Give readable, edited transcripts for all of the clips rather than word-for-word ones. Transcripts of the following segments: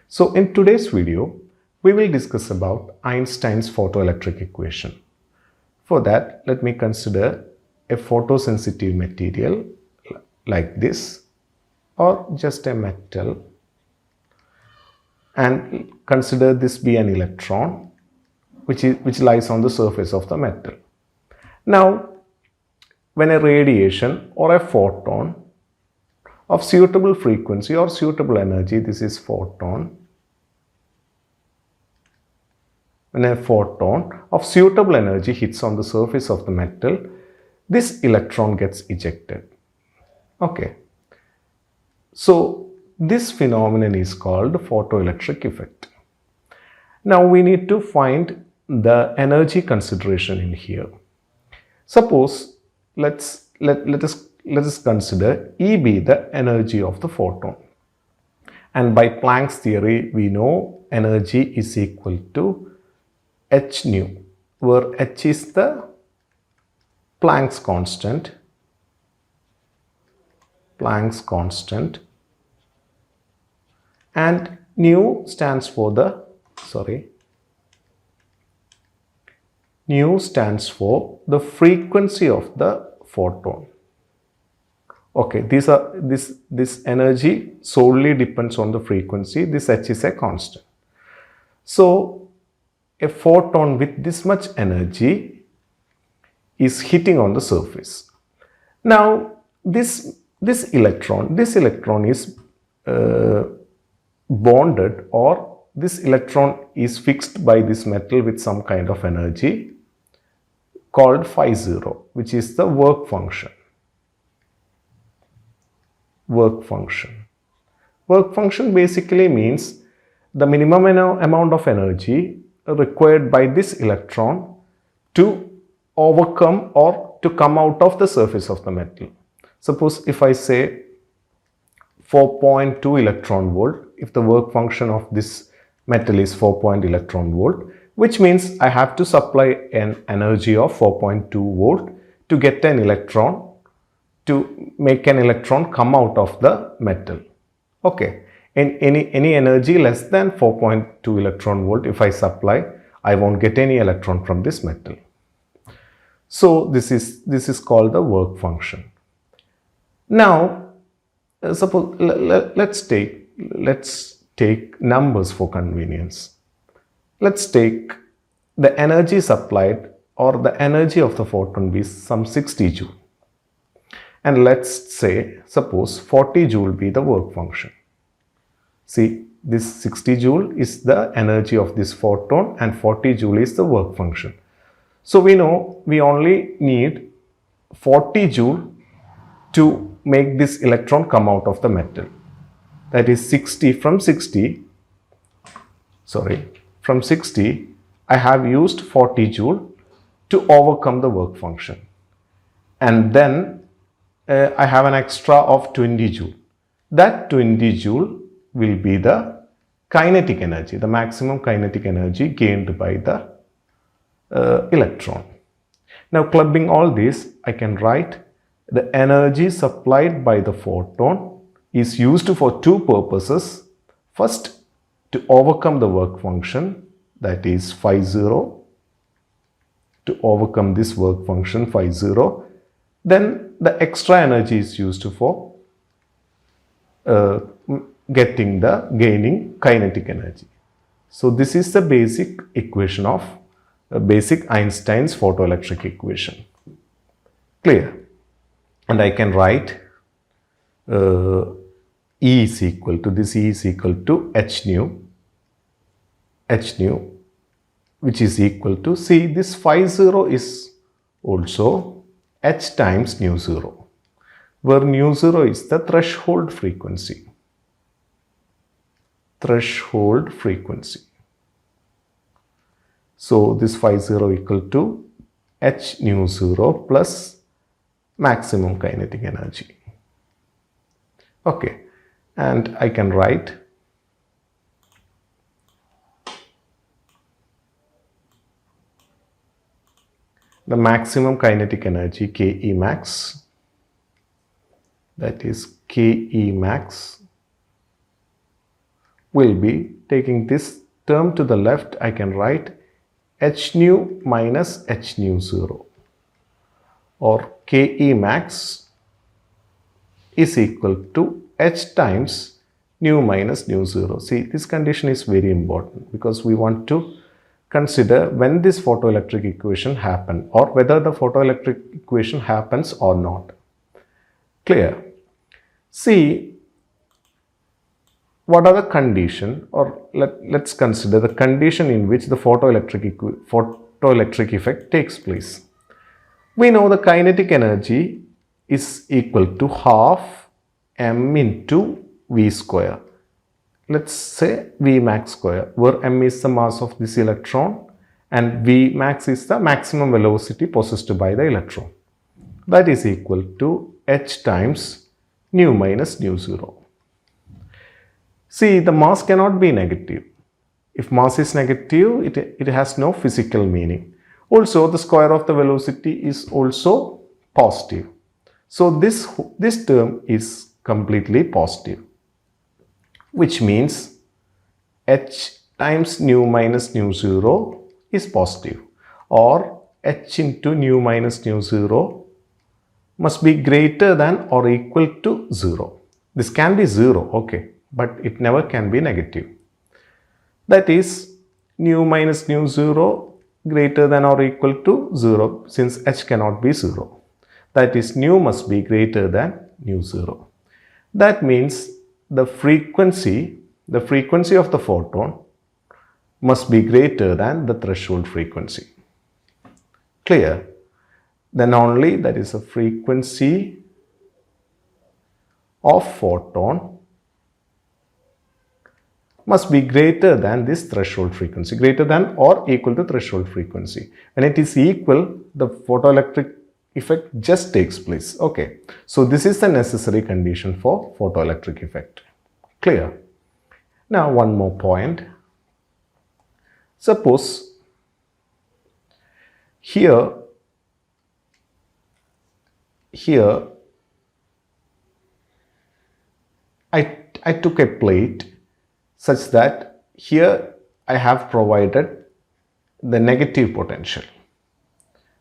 So in today's video, we will discuss about Einstein's photoelectric equation. For that, let me consider a photosensitive material like this or just a metal, and consider this be an electron which lies on the surface of the metal. Now, when a radiation or a photon of suitable frequency or suitable energy, this is photon, when a photon of suitable energy hits on the surface of the metal, this electron gets ejected. Okay. So this phenomenon is called photoelectric effect. Now we need to find the energy consideration in here. Suppose let us consider E be the energy of the photon. And by Planck's theory, we know energy is equal to h nu, where h is the Planck's constant. And nu stands for the frequency of the photon. Okay, this energy solely depends on the frequency. This h is a constant. So a photon with this much energy is hitting on the surface. Now this electron is bonded, or this electron is fixed by this metal with some kind of energy called phi 0, which is the work function. Work function basically means the minimum amount of energy required by this electron to overcome or to come out of the surface of the metal. Suppose if I say 4.2 electron volt, if the work function of this metal is 4 electron volt, which means I have to supply an energy of 4.2 volt to get an electron, to make an electron come out of the metal. Okay, and any energy less than 4.2 electron volt, if I supply, I won't get any electron from this metal. So this is called the work function. Now suppose let's take numbers for convenience. Let's take the energy supplied, or the energy of the photon be some 60 joule. And let's say, suppose 40 joule be the work function. See, this 60 joule is the energy of this photon and 40 joule is the work function. So we know we only need 40 joule to make this electron come out of the metal. That is 60 from 60, I have used 40 joule to overcome the work function. And then I have an extra of 20 joule. That 20 joule will be the kinetic energy, the maximum kinetic energy gained by the electron. Now clubbing all this, I can write the energy supplied by the photon is used for two purposes. First, to overcome the work function, that is phi 0, to overcome this work function phi 0. Then the extra energy is used for gaining kinetic energy. So this is the basic equation of basic Einstein's photoelectric equation. Clear? And I can write E is equal to h nu, which is equal to, see, this phi 0 is also h times nu 0, where nu 0 is the threshold frequency. So this phi 0 equal to h nu 0 plus maximum kinetic energy. Okay, and I can write the maximum kinetic energy, Ke max, that is Ke max will be taking this term to the left, I can write h nu minus h nu 0, or Ke max is equal to h times nu minus nu 0. See, this condition is very important because we want to consider when this photoelectric equation happens, or whether the photoelectric equation happens or not. Clear? See, what are the condition, or let's consider the condition in which the photoelectric effect takes place. We know the kinetic energy is equal to half m into v square. Let's say v max square, where m is the mass of this electron and v max is the maximum velocity possessed by the electron. That is equal to h times nu minus nu 0. See, the mass cannot be negative. If mass is negative, it has no physical meaning. Also, the square of the velocity is also positive. So this term is completely positive, which means h times nu minus nu 0 is positive, or h into nu minus nu 0 must be greater than or equal to 0. This can be 0, okay, but it never can be negative. That is nu minus nu 0 greater than or equal to 0, since h cannot be 0. That is, nu must be greater than nu 0. That means the frequency of the photon must be greater than the threshold frequency. Clear? Then only that is the frequency of photon must be greater than this threshold frequency, greater than or equal to threshold frequency. When it is equal, the photoelectric effect just takes place. Okay, so this is the necessary condition for photoelectric effect. Clear? Now one more point. Suppose here I took a plate such that here I have provided the negative potential,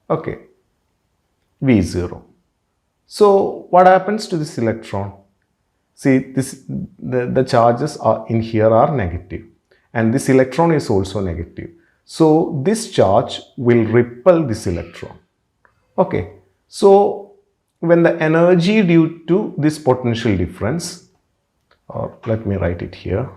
okay, V0. So what happens to this electron? See, the charges are in here are negative, and this electron is also negative. So this charge will repel this electron. Okay, so when the energy due to this potential difference, or let me write it here.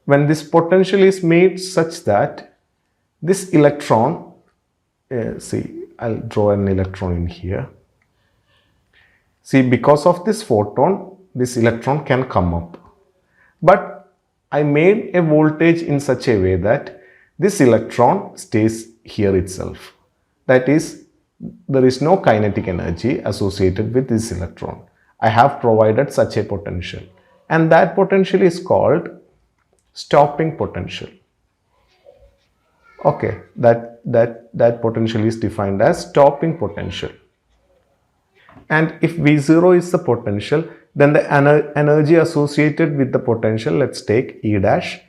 When this potential is made such that this electron, see, I'll draw an electron in here. See, because of this photon, this electron can come up. But I made a voltage in such a way that this electron stays here itself. That is, there is no kinetic energy associated with this electron. I have provided such a potential, and that potential is called stopping potential. Okay, that potential is defined as stopping potential. And if V0 is the potential, then the energy associated with the potential, let's take E dash,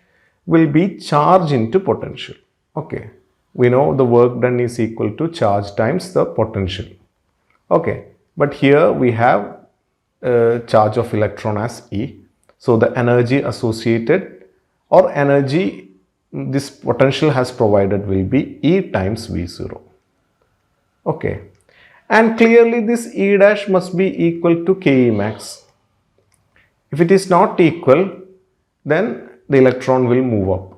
will be charge into potential. Okay, we know the work done is equal to charge times the potential. Okay, but here we have charge of electron as E. So the energy associated, or energy this potential has provided, will be E times V0. Okay, and clearly this E dash must be equal to Ke max. If it is not equal, then the electron will move up.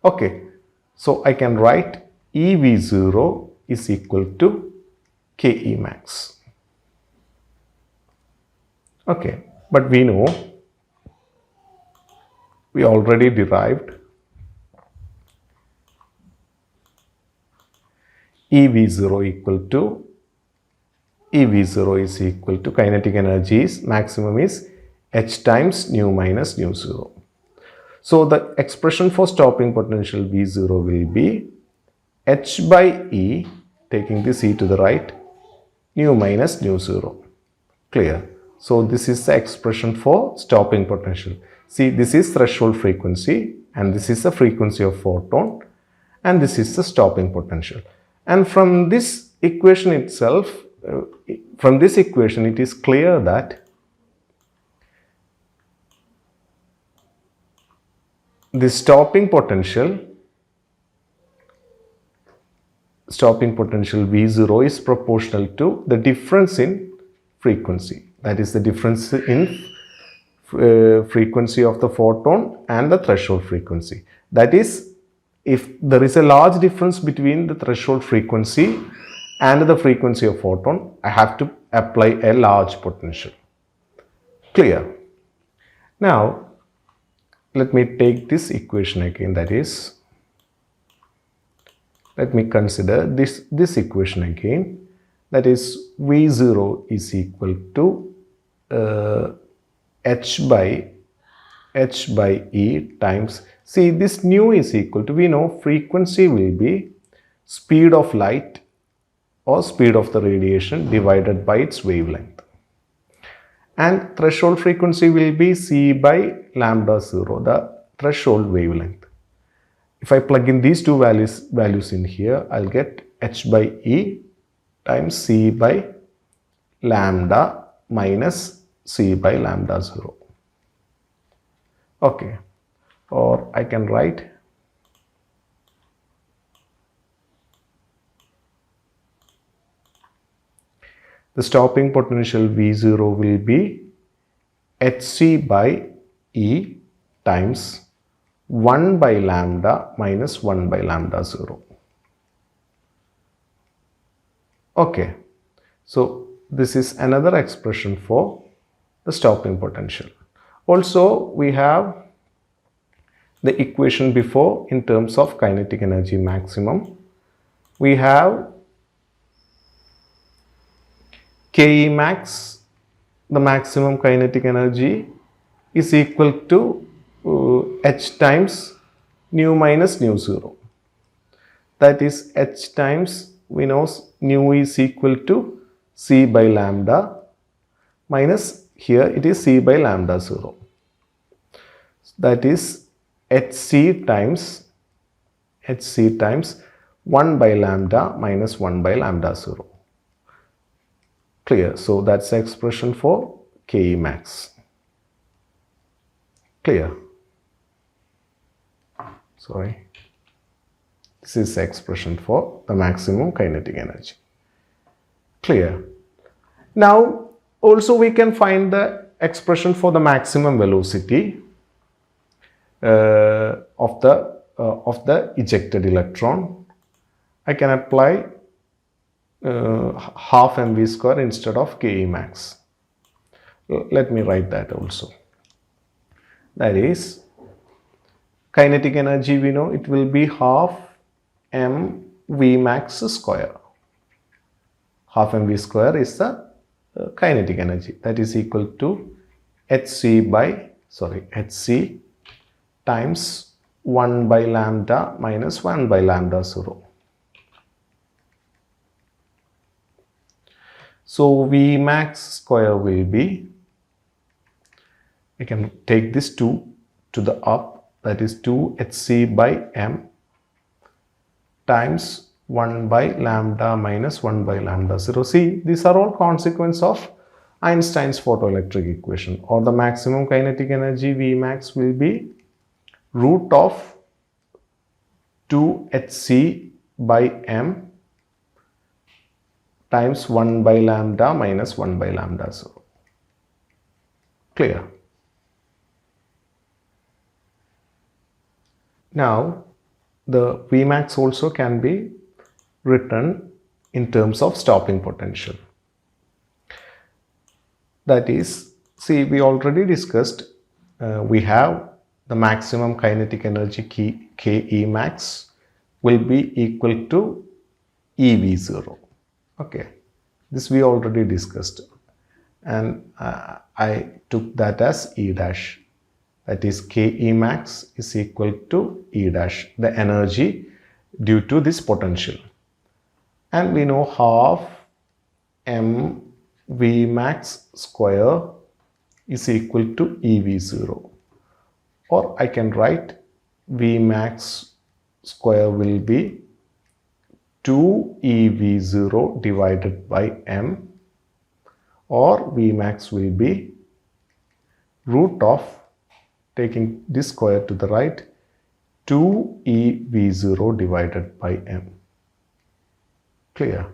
Okay, so I can write EV0 is equal to Ke max. Okay, but we know, we already derived EV0 is equal to kinetic energy is maximum is h times nu minus nu 0. So the expression for stopping potential V0 will be h by E, taking this E to the right, nu minus nu 0. Clear? So this is the expression for stopping potential. See, this is threshold frequency and this is the frequency of photon and this is the stopping potential. And from this equation itself, from this equation it is clear that the stopping potential V0 is proportional to the difference in frequency. That is the difference in frequency of the photon and the threshold frequency. That is, if there is a large difference between the threshold frequency and the frequency of photon, I have to apply a large potential. Clear? Now, let me take this equation again, that is, let me consider this equation again, that is V0 is equal to h by E times, see this nu is equal to, we know frequency will be speed of light or speed of the radiation divided by its wavelength. And threshold frequency will be c by lambda 0, the threshold wavelength. If I plug in these two values in here, I'll get h by E times c by lambda minus c by lambda 0. Okay, or I can write the stopping potential V0 will be hc by E times 1 by lambda minus 1 by lambda 0. Okay, so this is another expression for the stopping potential. Also, we have the equation before in terms of kinetic energy maximum. We have Ke max, the maximum kinetic energy, is equal to h times nu minus nu 0. That is h times, we know nu is equal to c by lambda minus, here it is c by lambda 0. That is hc times 1 by lambda minus 1 by lambda 0. Clear? So that's the expression for Ke max. Clear? Sorry. This is the expression for the maximum kinetic energy. Clear? Now, also we can find the expression for the maximum velocity of the ejected electron. I can apply half mv square instead of Ke max. Let me write that also. That is, kinetic energy, we know it will be half mv max square. Half mv square is the kinetic energy, that is equal to hc times 1 by lambda minus 1 by lambda 0. So V max square will be, I can take this 2 to the up, that is 2 hc by m times 1 by lambda minus 1 by lambda 0. See, these are all consequence of Einstein's photoelectric equation, or the maximum kinetic energy V max will be root of 2 hc by m times 1 by lambda minus 1 by lambda 0. Clear? Now, the Vmax also can be written in terms of stopping potential. That is, see, we already discussed, we have the maximum kinetic energy Ke max will be equal to EV0. Okay, this we already discussed, and I took that as E dash. That is, Ke max is equal to E dash, the energy due to this potential. And we know half m v max square is equal to EV0, or I can write V max square will be 2 EV0 divided by m, or V max will be root of, taking this square to the right, 2 EV0 divided by m. Clear?